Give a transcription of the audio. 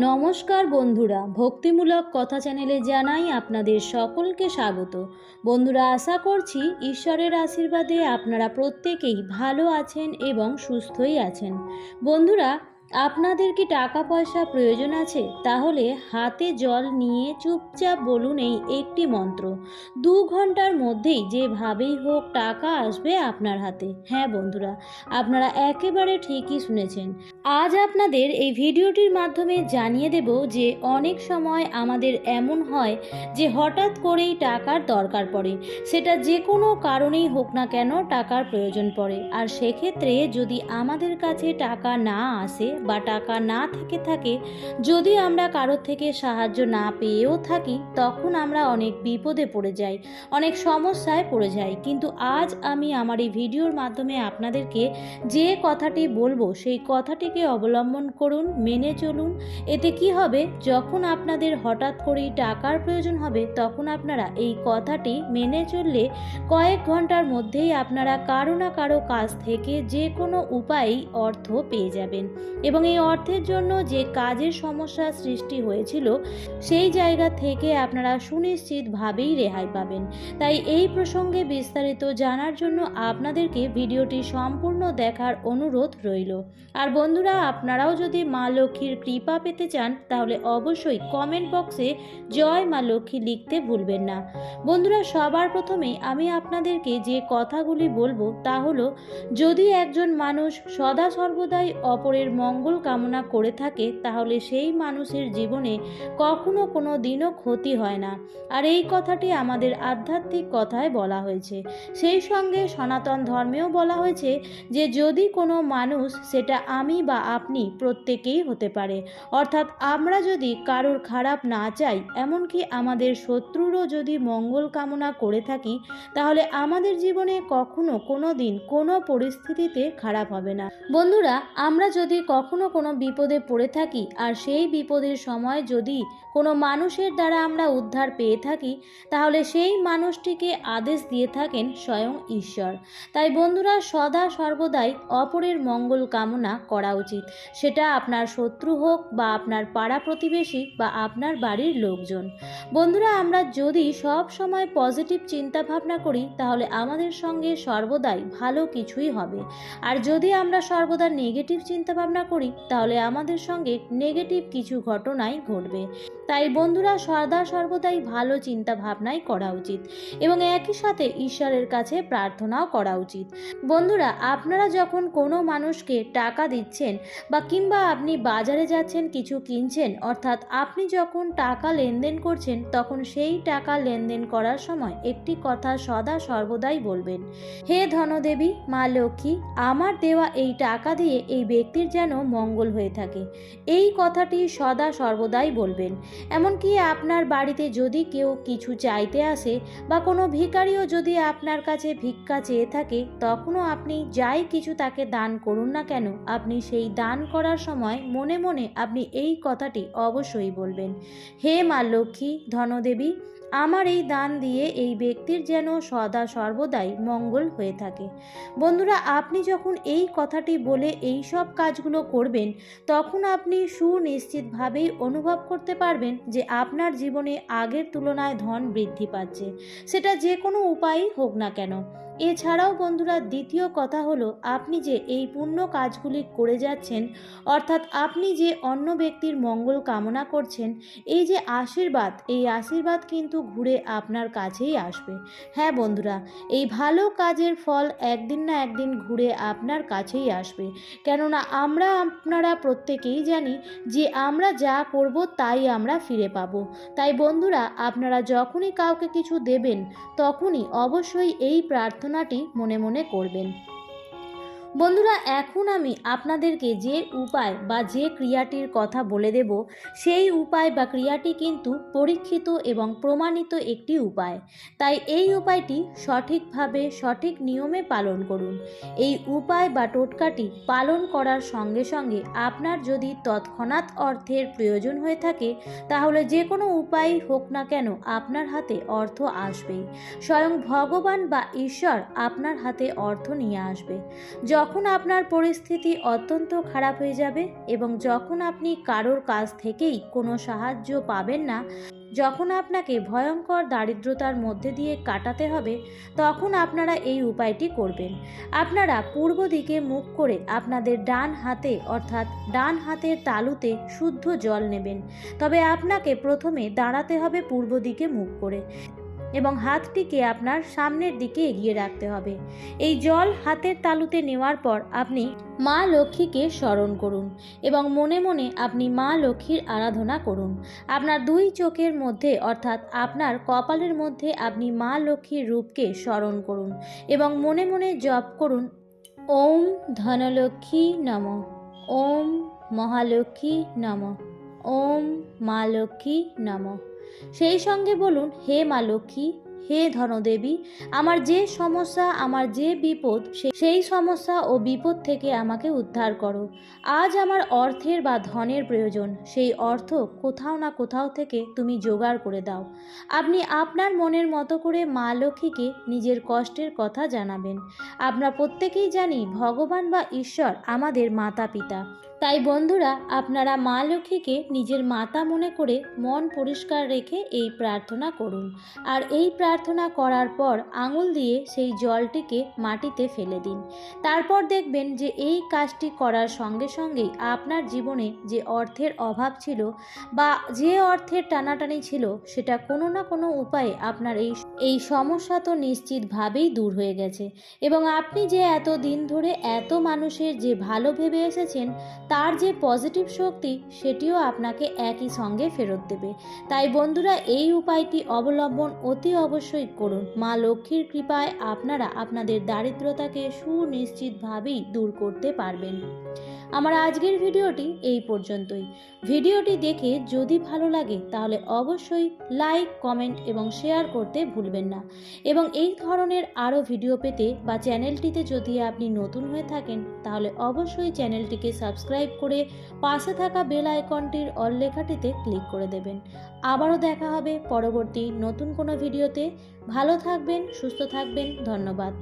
নমস্কার বন্ধুরা, ভক্তিমূলক কথা চ্যানেলে জানাই আপনাদের সকলকে স্বাগত। বন্ধুরা, আশা করছি ঈশ্বরের আশীর্বাদে আপনারা প্রত্যেকেই ভালো আছেন এবং সুস্থই আছেন। বন্ধুরা, আপনাদের কি টাকা পয়সা প্রয়োজন আছে? তাহলে হাতে জল নিয়ে চুপচাপ বলুন এই একটি মন্ত্র। 2 ঘন্টার মধ্যেই যেভাবেই হোক টাকা আসবে আপনার হাতে। হ্যাঁ বন্ধুরা, আপনারা একেবারে ঠিকই শুনেছেন। আজ আপনাদের এই ভিডিওটির মাধ্যমে জানিয়ে দেব যে অনেক সময় আমাদের এমন হয় যে হঠাৎ করেই টাকার দরকার পড়ে, সেটা যে কোনো কারণেই হোক না কেন টাকার প্রয়োজন পড়ে। আর সেক্ষেত্রে যদি আমাদের কাছে টাকা না আসে বা টাকা না থেকে থাকে, যদি আমরা কারোর থেকে সাহায্য না পেয়েও থাকি, তখন আমরা অনেক বিপদে পড়ে যাই, অনেক সমস্যায় পড়ে যাই। কিন্তু আজ আমি আমার এই ভিডিওর মাধ্যমে আপনাদেরকে যে কথাটি বলবো সেই কথাটিকে অবলম্বন করুন, মেনে চলুন। এতে কি হবে, যখন আপনাদের হঠাৎ করেই টাকার প্রয়োজন হবে তখন আপনারা এই কথাটি মেনে চললে কয়েক ঘন্টার মধ্যেই আপনারা কারো না কারো কাছ থেকে যে কোনো উপায়েই অর্থ পেয়ে যাবেন এবং এই অর্থের জন্য যে কাজের সমস্যা সৃষ্টি হয়েছিল সেই জায়গা থেকে আপনারা সুনিশ্চিতভাবেই রেহাই পাবেন। তাই এই প্রসঙ্গে বিস্তারিত জানার জন্য আপনাদেরকে ভিডিওটি সম্পূর্ণ দেখার অনুরোধ রইল। আর বন্ধুরা, আপনারাও যদি মা লক্ষ্মীর কৃপা পেতে চান তাহলে অবশ্যই কমেন্ট বক্সে জয় মা লক্ষ্মী লিখতে ভুলবেন না। বন্ধুরা, সবার প্রথমেই আমি আপনাদেরকে যে কথাগুলি বলবো তা হলো, যদি একজন মানুষ সদা সর্বদাই অপরের মঙ্গল কামনা করে থাকে তাহলে সেই মানুষের জীবনে কখনো কোনো দিনও ক্ষতি হয় না। আর এই কথাটি আমাদের আধ্যাত্মিক কথায় বলা হয়েছে, সেই সঙ্গে সনাতন ধর্মেও বলা হয়েছে যে যদি কোনো মানুষ, সেটা আমি বা আপনি প্রত্যেকেই হতে পারে, অর্থাৎ আমরা যদি কারোর খারাপ না চাই, এমনকি আমাদের শত্রুরও যদি মঙ্গল কামনা করে থাকি, তাহলে আমাদের জীবনে কখনো কোনো দিন কোনো পরিস্থিতিতে খারাপ হবে না। বন্ধুরা, আমরা যদি কখনো কোনো বিপদে পড়ে থাকি আর সেই বিপদের সময় যদি কোনো মানুষের দ্বারা আমরা উদ্ধার পেয়ে থাকি, তাহলে সেই মানুষটিকে আদেশ দিয়ে থাকেন স্বয়ং ঈশ্বর। তাই বন্ধুরা, সদা সর্বদাই অপরের মঙ্গল কামনা করা উচিত, সেটা আপনার শত্রু হোক বা আপনার পাড়া প্রতিবেশী বা আপনার বাড়ির লোকজন। বন্ধুরা, আমরা যদি সব সময় পজিটিভ চিন্তা ভাবনা করি তাহলে আমাদের সঙ্গে সর্বদাই ভালো কিছুই হবে, আর যদি আমরা সর্বদা নেগেটিভ চিন্তা ভাবনা করি তাহলে আমাদের সঙ্গে নেগেটিভ কিছু ঘটনাই ঘটবে। তাই বন্ধুরা, সদা সর্বদাই ভালো চিন্তা ভাবনাই করা উচিত এবং একই সাথে ঈশ্বরের কাছে প্রার্থনাও করা উচিত। বন্ধুরা, আপনারা যখন কোনো মানুষকে টাকা দিচ্ছেন বা কিংবা আপনি বাজারে যাচ্ছেন কিছু কিনছেন, অর্থাৎ আপনি যখন টাকা লেনদেন করছেন, তখন সেই টাকা লেনদেন করার সময় একটি কথা সদা সর্বদাই বলবেন, হে ধনদেবী মা লক্ষ্মী, আমার দেওয়া এই টাকা দিয়ে এই ব্যক্তির যেন মঙ্গল হয়ে থাকে। এই কথাটি সদা সর্বদাই বলবেন। এমনকি আপনার বাড়িতে যদি কেউ কিছু চাইতে আসে বা কোনো ভিখারিও যদি আপনার কাছে ভিক্ষা চেয়ে থাকে, তখনও আপনি যাই কিছু তাকে দান করুন না কেন, আপনি সেই দান করার সময় মনে মনে আপনি এই কথাটি অবশ্যই বলবেন, হে মা লক্ষ্মী ধনদেবী, আমার এই দান দিয়ে এই ব্যক্তির যেন সদা সর্বদাই মঙ্গল হয়ে থাকে। বন্ধুরা, আপনি যখন এই কথাটি বলে এই সব কাজগুলো করবেন, তখন আপনি সুনিশ্চিতভাবেই অনুভব করতে পারবেন যে আপনার জীবনে আগের তুলনায় ধন বৃদ্ধি পাচ্ছে, সেটা যে কোনো উপায়ই হোক না কেন। এছাড়াও বন্ধুরা, দ্বিতীয় কথা হলো, আপনি যে এই পুণ্য কাজগুলি করে যাচ্ছেন, অর্থাৎ আপনি যে অন্য ব্যক্তির মঙ্গল কামনা করছেন, এই যে আশীর্বাদ, এই আশীর্বাদ কিন্তু ঘুরে আপনার কাছেই আসবে। হ্যাঁ বন্ধুরা, এই ভালো কাজের ফল একদিন না একদিন ঘুরে আপনার কাছেই আসবে। কেননা আপনারা প্রত্যেকেই জানি যে আমরা যা করব তাই আমরা ফিরে পাবো। তাই বন্ধুরা, আপনারা যখনই কাউকে কিছু দেবেন তখনই অবশ্যই এই প্রার্থনাটি মনে মনে করবেন। বন্ধুরা, এখন আমি আপনাদেরকে যে উপায় বা যে ক্রিয়াটির কথা বলে দেব, সেই উপায় বা ক্রিয়াটি কিন্তু পরীক্ষিত এবং প্রমাণিত একটি উপায়। তাই এই উপায়টি সঠিকভাবে সঠিক নিয়মে পালন করুন। এই উপায় বা টোটকাটি পালন করার সঙ্গে সঙ্গে আপনার যদি তৎক্ষণাৎ অর্থের প্রয়োজন হয়ে থাকে, তাহলে যে কোনো উপায়ই হোক না কেন আপনার হাতে অর্থ আসবেই। স্বয়ং ভগবান বা ঈশ্বর আপনার হাতে অর্থ নিয়ে আসবে। যখন আপনার পরিস্থিতি অত্যন্ত খারাপ হয়ে যাবে এবং যখন আপনি কারোর কাছ থেকেই কোনো সাহায্য পাবেন না, যখন আপনাকে ভয়ঙ্কর দারিদ্রতার মধ্যে দিয়ে কাটাতে হবে, তখন আপনারা এই উপায়টি করবেন। আপনারা পূর্ব দিকে মুখ করে আপনাদের ডান হাতে অর্থাৎ ডান হাতের তালুতে শুদ্ধ জল নেবেন। তবে আপনাকে প্রথমে দাঁড়াতে হবে পূর্ব দিকে মুখ করে এবং হাতটিকে আপনার সামনের দিকে এগিয়ে রাখতে হবে। এই জল হাতের তালুতে নেওয়ার পর আপনি মা লক্ষ্মীকে স্মরণ করুন এবং মনে মনে আপনি মা লক্ষ্মীর আরাধনা করুন। আপনার দুই চোখের মধ্যে অর্থাৎ আপনার কপালের মধ্যে আপনি মা লক্ষ্মীর রূপকে স্মরণ করুন এবং মনে মনে জপ করুন, ওম ধনলক্ষ্মী নমঃ, ওম মহালক্ষ্মী নমঃ, ওম মা লক্ষ্মী নমঃ। সেই সঙ্গে বলুন, হে মা লক্ষ্মী, হে ধনদেবী, আমার যে সমস্যা, আমার যে বিপদ, সেই সমস্যা ও বিপদ থেকে আমাকে উদ্ধার করো। আজ আমার অর্থের বা ধনের প্রয়োজন, সেই অর্থ কোথাও না কোথাও থেকে তুমি জোগাড় করে দাও। আপনি আপনার মনের মতো করে মা লক্ষ্মীকে নিজের কষ্টের কথা জানাবেন। আমরা প্রত্যেকেই জানি ভগবান বা ঈশ্বর আমাদের মাতা পিতা। তাই বন্ধুরা, আপনারা মা লক্ষ্মীকে নিজের মাতা মনে করে মন পরিষ্কার রেখে এই প্রার্থনা করুন। আর এই প্রার্থনা করার পর আঙুল দিয়ে সেই জলটিকে মাটিতে ফেলে দিন। তারপর দেখবেন যে এই কাজটি করার সঙ্গে সঙ্গেই আপনার জীবনে যে অর্থের অভাব ছিল বা যে অর্থের টানাটানি ছিল, সেটা কোনো না কোনো উপায়ে আপনার এই সমস্যা তো নিশ্চিতভাবেই দূর হয়ে গেছে এবং আপনি যে এত দিন ধরে এত মানুষের যে ভালো ভেবে এসেছেন, তার যে পজিটিভ শক্তি, সেটিও আপনাকে একই সঙ্গে ফেরত দেবে। তাই বন্ধুরা, এই উপায়টি অবলম্বন অতি অবশ্যই করুন। মা লক্ষ্মীর কৃপায় আপনারা আপনাদের দারিদ্রতাকে সুনিশ্চিতভাবেই দূর করতে পারবেন। আমার আজকের ভিডিওটি এই পর্যন্তই। ভিডিওটি দেখে যদি ভালো লাগে তাহলে অবশ্যই লাইক, কমেন্ট এবং শেয়ার করতে ভুলবেন না। এবং এই ধরনের আরও ভিডিও পেতে বা চ্যানেলটিতে যদি আপনি নতুন হয়ে থাকেন, তাহলে অবশ্যই চ্যানেলটিকে সাবস্ক্রাইব করে পাশে থাকা বেল আইকনটির অল লেখাটিতে ক্লিক করে দেবেন। আবারও দেখা হবে পরবর্তী নতুন কোনো ভিডিওতে। ভালো থাকবেন, সুস্থ থাকবেন। ধন্যবাদ।